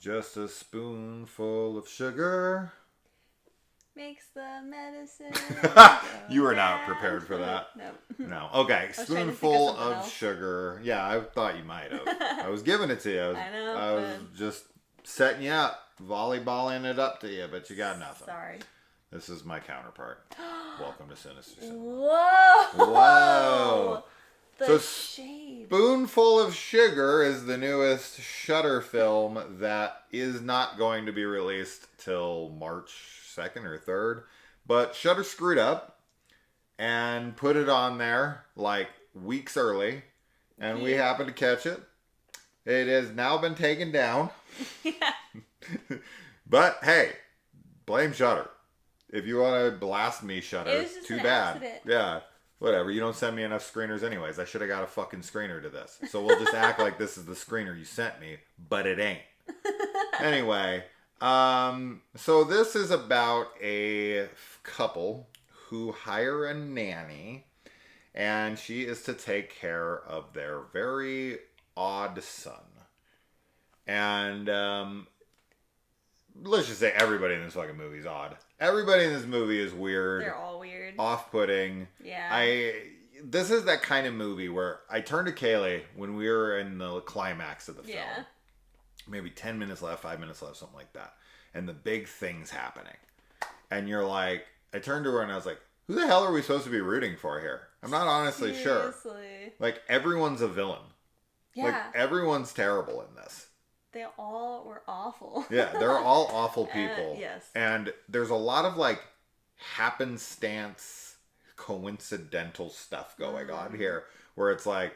Just a spoonful of sugar. Makes the medicine. You were not prepared for that. Nope. No. Okay. Spoonful of else. sugar. Yeah, I thought you might have. I was giving it to you. I was just setting you up, volleyballing it up to you, but you got nothing. Sorry. This is my counterpart. Welcome to Sinister Cinema. Whoa! The shade. Spoonful of Sugar is the newest Shudder film that is not going to be released till March 2nd or 3rd. But Shudder screwed up and put it on there like weeks early. And we happened to catch it. It has now been taken down. Yeah. But hey, blame Shudder. If you want to blast me, Shudder, it was just too an bad. Accident. Yeah, whatever. You don't send me enough screeners anyways. I should have got a fucking screener to this. So we'll just act like this is the screener you sent me, but it ain't. Anyway, so this is about a couple who hire a nanny, and she is to take care of their very odd son. And let's just say everybody in this fucking movie is odd. Everybody in this movie is weird. They're all weird. Off-putting. Yeah. This is that kind of movie where I turned to Kaylee when we were in the climax of the film. Yeah. Maybe 10 minutes left, 5 minutes left, something like that. And the big thing's happening. And you're like, I turned to her and I was like, who the hell are we supposed to be rooting for here? I'm not honestly sure. Like, everyone's a villain. Yeah. Like, everyone's terrible in this. They all were awful. Yeah, they're all awful people. Yes. And there's a lot of like happenstance, coincidental stuff going on here, where it's like,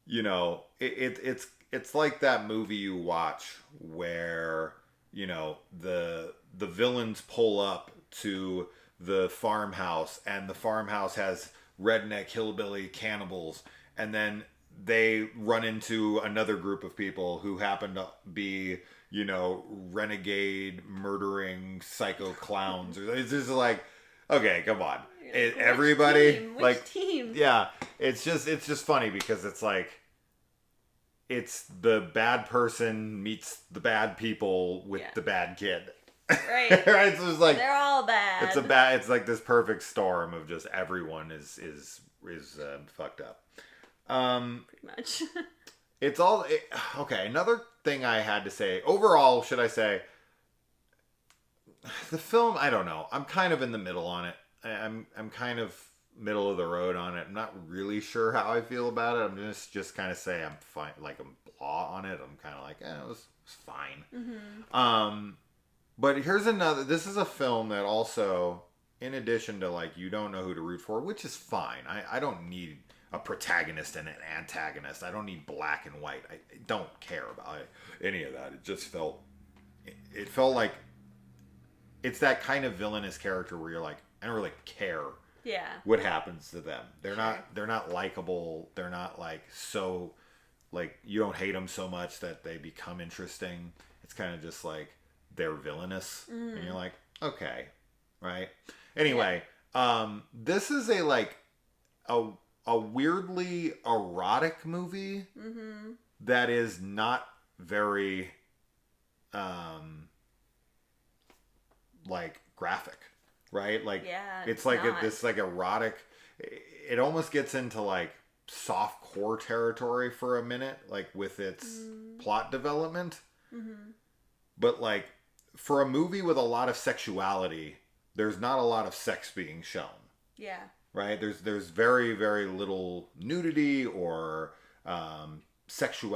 you know, it's like that movie you watch where, you know, the villains pull up to the farmhouse and the farmhouse has redneck hillbilly cannibals, and then they run into another group of people who happen to be, you know, renegade, murdering, psycho clowns. It's just like, okay, come on. Which team? Yeah, it's just funny because it's like, it's the bad person meets the bad people with the bad kid. Right. Right? So it's like, they're all bad. It's like this perfect storm of just everyone is fucked up. Pretty much. Okay, another thing I had to say, overall, should I say, the film, I don't know. I'm kind of in the middle on it. I'm kind of middle of the road on it. I'm not really sure how I feel about it. I'm just kind of say I'm fine, like I'm blah on it. I'm kind of like, it was fine. Mm-hmm. But here's another, this is a film that also, in addition to like, you don't know who to root for, which is fine. I don't need a protagonist and an antagonist. I don't need black and white. I don't care about any of that. It just felt like it's that kind of villainous character where you're like, I don't really care what happens to them. They're not likable. They're not like so, like, you don't hate them so much that they become interesting. It's kind of just like they're villainous, and you're like, okay, right? Anyway, this is a weirdly erotic movie that is not very like graphic, right? Like, it's like this like erotic, it almost gets into like soft core territory for a minute, like with its plot development. But like, for a movie with a lot of sexuality, there's not a lot of sex being shown. Yeah. Right? There's very, very little nudity or actual sexual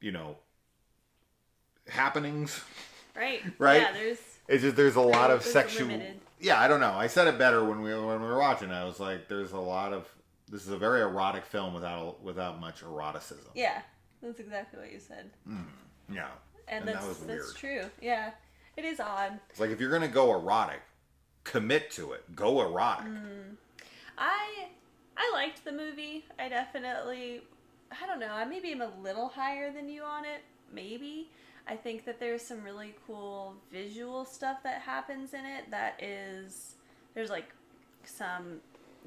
you know, happenings. Right. Right? Yeah, there's a lot of sexual limited. Yeah, I don't know. I said it better when we were watching it. I was like, this is a very erotic film without much eroticism. Yeah. That's exactly what you said. Yeah. And that was weird. That's true. Yeah. It is odd. It's like, if you're going to go erotic, commit to it. Go erotic. I liked the movie. I don't know. I maybe am a little higher than you on it. Maybe. I think that there's some really cool visual stuff that happens in it there's like some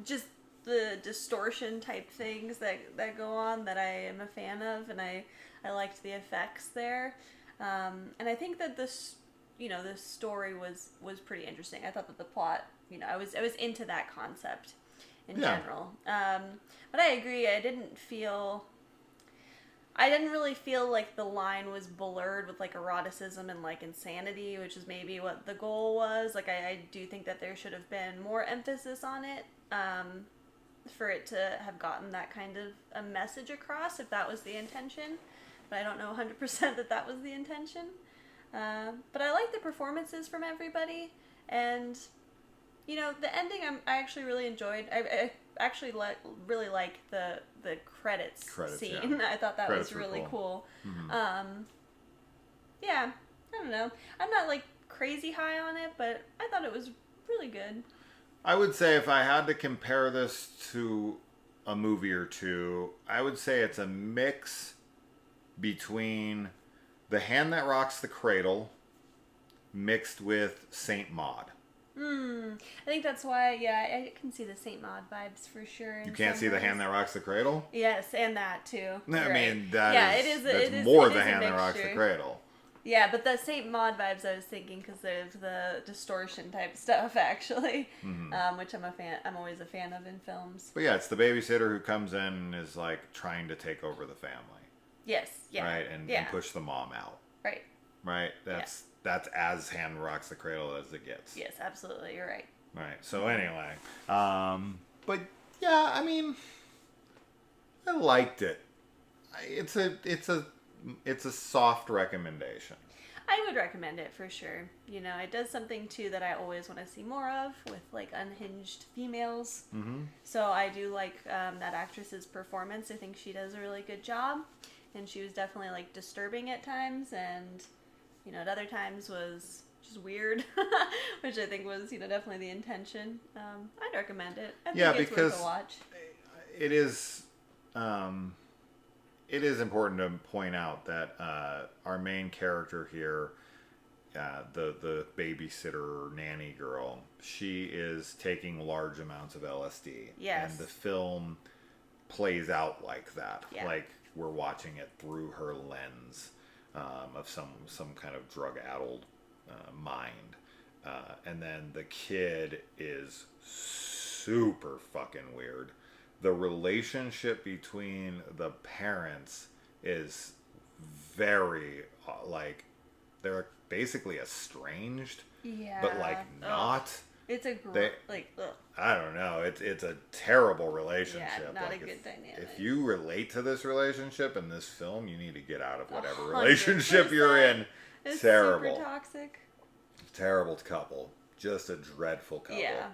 just the distortion type things that go on that I am a fan of, and I liked the effects there. And I think that this story was pretty interesting. I thought that the plot, I was into that concept in general. But I agree. I didn't really feel like the line was blurred with like eroticism and like insanity, which is maybe what the goal was. Like I do think that there should have been more emphasis on it, for it to have gotten that kind of a message across, if that was the intention. But I don't know 100% that was the intention. But I like the performances from everybody, and the ending I actually really enjoyed. I actually really like the credits scene. Yeah. I thought that was really cool. Mm-hmm. Yeah, I don't know. I'm not like crazy high on it, but I thought it was really good. I would say if I had to compare this to a movie or two, I would say it's a mix between The Hand That Rocks the Cradle mixed with Saint Maud. I think that's why, I can see the Saint Maud vibes for sure. You can't see The Hand That Rocks the Cradle? Yes, and that too. I mean, it is more The Hand That Rocks the Cradle. Yeah, but the Saint Maud vibes I was thinking because there's the distortion type stuff actually, which I'm always a fan of in films. But yeah, it's the babysitter who comes in and is like trying to take over the family. Yes. Yeah. Right, and push the mom out. Right. Right. That's as Hand Rocks the Cradle as it gets. Yes, absolutely. You're right. Right. So anyway, but yeah, I mean, I liked it. It's a soft recommendation. I would recommend it for sure. It does something too that I always want to see more of with like unhinged females. Mm-hmm. So I do like that actress's performance. I think she does a really good job, and she was definitely like disturbing at times, and at other times was just weird, which I think was definitely the intention. I'd recommend it. I think it's worth a watch. It is. It is important to point out that our main character here, the babysitter nanny girl, she is taking large amounts of LSD. Yes. And the film plays out like that. Yeah. Like we're watching it through her lens of some kind of drug-addled mind. And then the kid is super fucking weird. The relationship between the parents is very, like, they're basically estranged. Yeah. But, like, not. It's a I don't know. It's a terrible relationship. Yeah, not like a good dynamic. If you relate to this relationship in this film, you need to get out of whatever relationship you're in. It's terrible. Super toxic. Terrible couple. Just a dreadful couple. Yeah.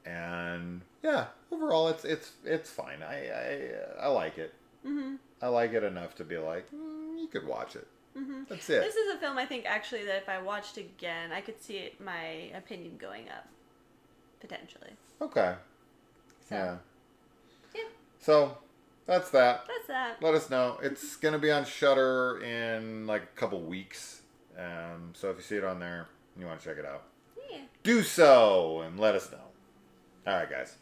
And yeah, overall it's fine. I like it. Mm-hmm. I like it enough to be like, you could watch it. Mm-hmm. That's it. This is a film I think actually that if I watched again, I could see my opinion going up potentially. Okay. So, yeah. So that's that. That's that. Let us know. It's gonna be on Shudder in like a couple weeks. So if you see it on there and you want to check it out, yeah, do so and let us know. All right, guys.